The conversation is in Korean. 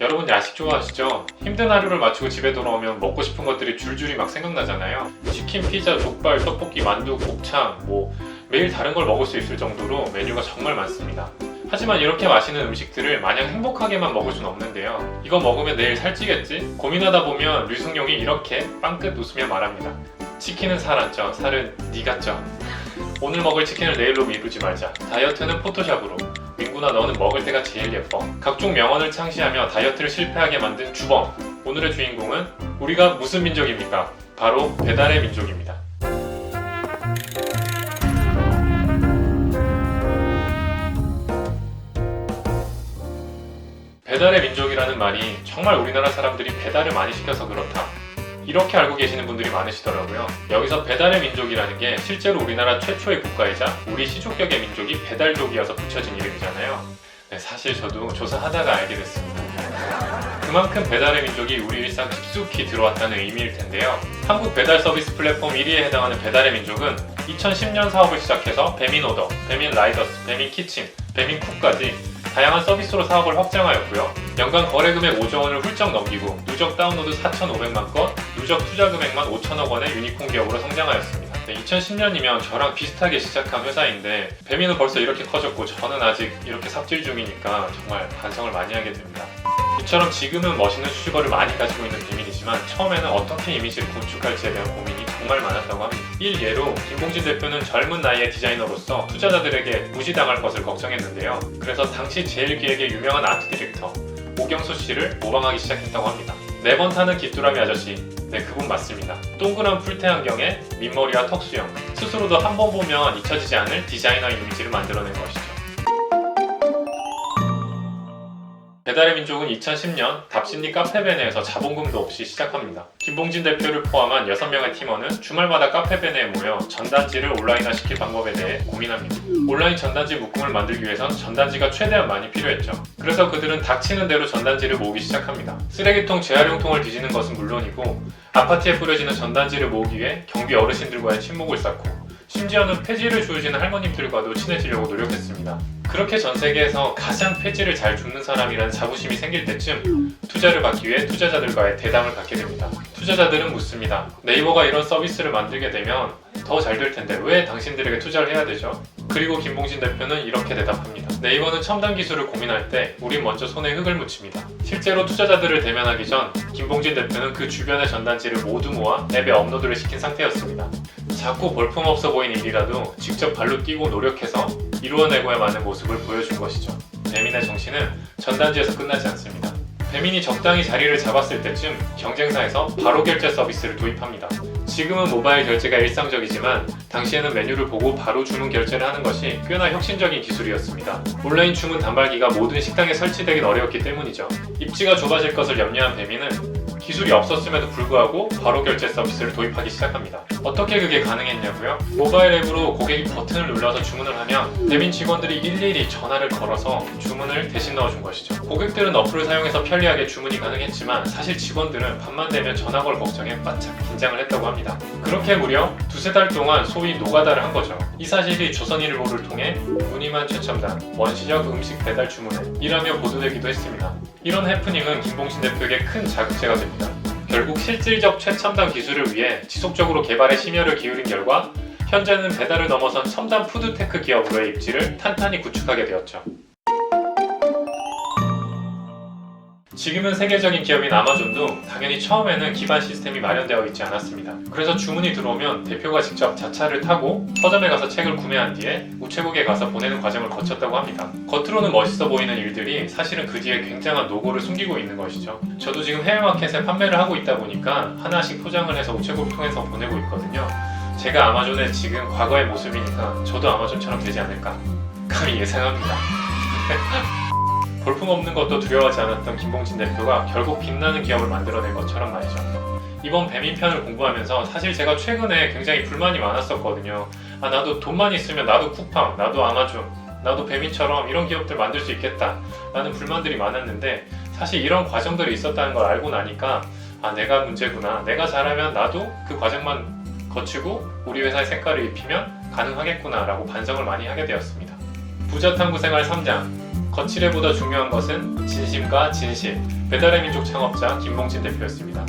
여러분 야식 좋아하시죠? 힘든 하루를 마치고 집에 돌아오면 먹고 싶은 것들이 줄줄이 막 생각나잖아요. 치킨, 피자, 족발, 떡볶이, 만두, 곱창 매일 다른 걸 먹을 수 있을 정도로 메뉴가 정말 많습니다. 하지만 이렇게 맛있는 음식들을 마냥 행복하게만 먹을 순 없는데요. 이거 먹으면 내일 살찌겠지? 고민하다 보면 류승룡이 이렇게 빵끝 웃으며 말합니다. 치킨은 살 안 쪄, 살은 네가 쪄. 오늘 먹을 치킨을 내일로 미루지 말자. 다이어트는 포토샵으로. 민구나 너는 먹을 때가 제일 예뻐. 각종 명언을 창시하며 다이어트를 실패하게 만든 주범. 오늘의 주인공은 우리가 무슨 민족입니까? 바로 배달의 민족입니다. 배달의 민족이라는 말이 정말 우리나라 사람들이 배달을 많이 시켜서 그렇다. 이렇게 알고 계시는 분들이 많으시더라고요. 여기서 배달의 민족이라는 게 실제로 우리나라 최초의 국가이자 우리 시족격의 민족이 배달족이어서 붙여진 이름이잖아요. 네, 사실 저도 조사하다가 알게 됐습니다. 그만큼 배달의 민족이 우리 일상 깊숙이 들어왔다는 의미일 텐데요. 한국 배달 서비스 플랫폼 1위에 해당하는 배달의 민족은 2010년 사업을 시작해서 배민오더, 배민라이더스, 배민키친, 배민쿡까지 다양한 서비스로 사업을 확장하였고요. 연간 거래 금액 5조 원을 훌쩍 넘기고 누적 다운로드 4,500만 건, 누적 투자 금액만 5천억 원의 유니콘 기업으로 성장하였습니다. 2010년이면 저랑 비슷하게 시작한 회사인데 배민은 벌써 이렇게 커졌고 저는 아직 이렇게 삽질 중이니까 정말 반성을 많이 하게 됩니다. 이처럼 지금은 멋있는 수식어를 많이 가지고 있는 배민이지만 처음에는 어떻게 이미지를 구축할지에 대한 고민이 정말 많았다고 합니다. 일예로 김봉진 대표는 젊은 나이의 디자이너로서 투자자들에게 무시당할 것을 걱정했는데요. 그래서 당시 제일기획의 유명한 아트 디렉터 오경수 씨를 모방하기 시작했다고 합니다. 4번 타는 귀뚜라미 아저씨, 네 그분 맞습니다. 동그란 풀테 안경에 민머리와 턱수염, 스스로도 한 번 보면 잊혀지지 않을 디자이너 이미지를 만들어낸 것이죠. 배달의 민족은 2010년 답심리 카페베네에서 자본금도 없이 시작합니다. 김봉진 대표를 포함한 6명의 팀원은 주말마다 카페베네에 모여 전단지를 온라인화 시킬 방법에 대해 고민합니다. 온라인 전단지 묶음을 만들기 위해선 전단지가 최대한 많이 필요했죠. 그래서 그들은 닥치는 대로 전단지를 모으기 시작합니다. 쓰레기통, 재활용통을 뒤지는 것은 물론이고 아파트에 뿌려지는 전단지를 모으기 위해 경비 어르신들과의 친목을 쌓고 심지어는 폐지를 주우시는 할머님들과도 친해지려고 노력했습니다. 그렇게 전 세계에서 가장 폐지를 잘 줍는 사람이라는 자부심이 생길 때쯤 투자를 받기 위해 투자자들과의 대담을 갖게 됩니다. 투자자들은 묻습니다. 네이버가 이런 서비스를 만들게 되면 더 잘 될 텐데 왜 당신들에게 투자를 해야 되죠? 그리고 김봉진 대표는 이렇게 대답합니다. 네이버는 첨단 기술을 고민할 때 우린 먼저 손에 흙을 묻힙니다. 실제로 투자자들을 대면하기 전 김봉진 대표는 그 주변의 전단지를 모두 모아 앱에 업로드를 시킨 상태였습니다. 자꾸 볼품없어 보이는 일이라도 직접 발로 뛰고 노력해서 이루어내고야 하는 모습을 보여준 것이죠. 배민의 정신은 전단지에서 끝나지 않습니다. 배민이 적당히 자리를 잡았을 때쯤 경쟁사에서 바로 결제 서비스를 도입합니다. 지금은 모바일 결제가 일상적이지만 당시에는 메뉴를 보고 바로 주문 결제를 하는 것이 꽤나 혁신적인 기술이었습니다. 온라인 주문 단말기가 모든 식당에 설치되긴 어려웠기 때문이죠. 입지가 좁아질 것을 염려한 배민은 기술이 없었음에도 불구하고 바로 결제 서비스를 도입하기 시작합니다. 어떻게 그게 가능했냐고요? 모바일 앱으로 고객이 버튼을 눌러서 주문을 하면 배민 직원들이 일일이 전화를 걸어서 주문을 대신 넣어준 것이죠. 고객들은 어플을 사용해서 편리하게 주문이 가능했지만 사실 직원들은 밤만 되면 전화 걸 걱정에 바짝 긴장을 했다고 합니다. 그렇게 무려 2~3달 동안 소위 노가다를 한 거죠. 이 사실이 조선일보를 통해 무늬만 최첨단 원시적 음식 배달 주문에 이라며 보도되기도 했습니다. 이런 해프닝은 김봉진 대표에게 큰 자극제가 됩니다. 결국 실질적 최첨단 기술을 위해 지속적으로 개발에 심혈을 기울인 결과 현재는 배달을 넘어선 첨단 푸드테크 기업으로의 입지를 탄탄히 구축하게 되었죠. 지금은 세계적인 기업인 아마존도 당연히 처음에는 기반 시스템이 마련되어 있지 않았습니다. 그래서 주문이 들어오면 대표가 직접 자차를 타고 서점에 가서 책을 구매한 뒤에 우체국에 가서 보내는 과정을 거쳤다고 합니다. 겉으로는 멋있어 보이는 일들이 사실은 그 뒤에 굉장한 노고를 숨기고 있는 것이죠. 저도 지금 해외마켓에 판매를 하고 있다 보니까 하나씩 포장을 해서 우체국을 통해서 보내고 있거든요. 제가 아마존의 지금 과거의 모습이니까 저도 아마존처럼 되지 않을까 감히 예상합니다. 볼품없는 것도 두려워하지 않았던 김봉진 대표가 결국 빛나는 기업을 만들어낸 것처럼 말이죠. 이번 배민 편을 공부하면서 사실 제가 최근에 굉장히 불만이 많았었거든요. 나도 돈만 있으면 나도 쿠팡, 나도 아마존, 나도 배민처럼 이런 기업들 만들 수 있겠다 라는 불만들이 많았는데 사실 이런 과정들이 있었다는 걸 알고 나니까 내가 문제구나, 내가 잘하면 나도 그 과정만 거치고 우리 회사의 색깔을 입히면 가능하겠구나 라고 반성을 많이 하게 되었습니다. 부자 탐구 생활 3장 거칠애보다 중요한 것은 진심과 진실. 배달의 민족 창업자 김봉진 대표였습니다.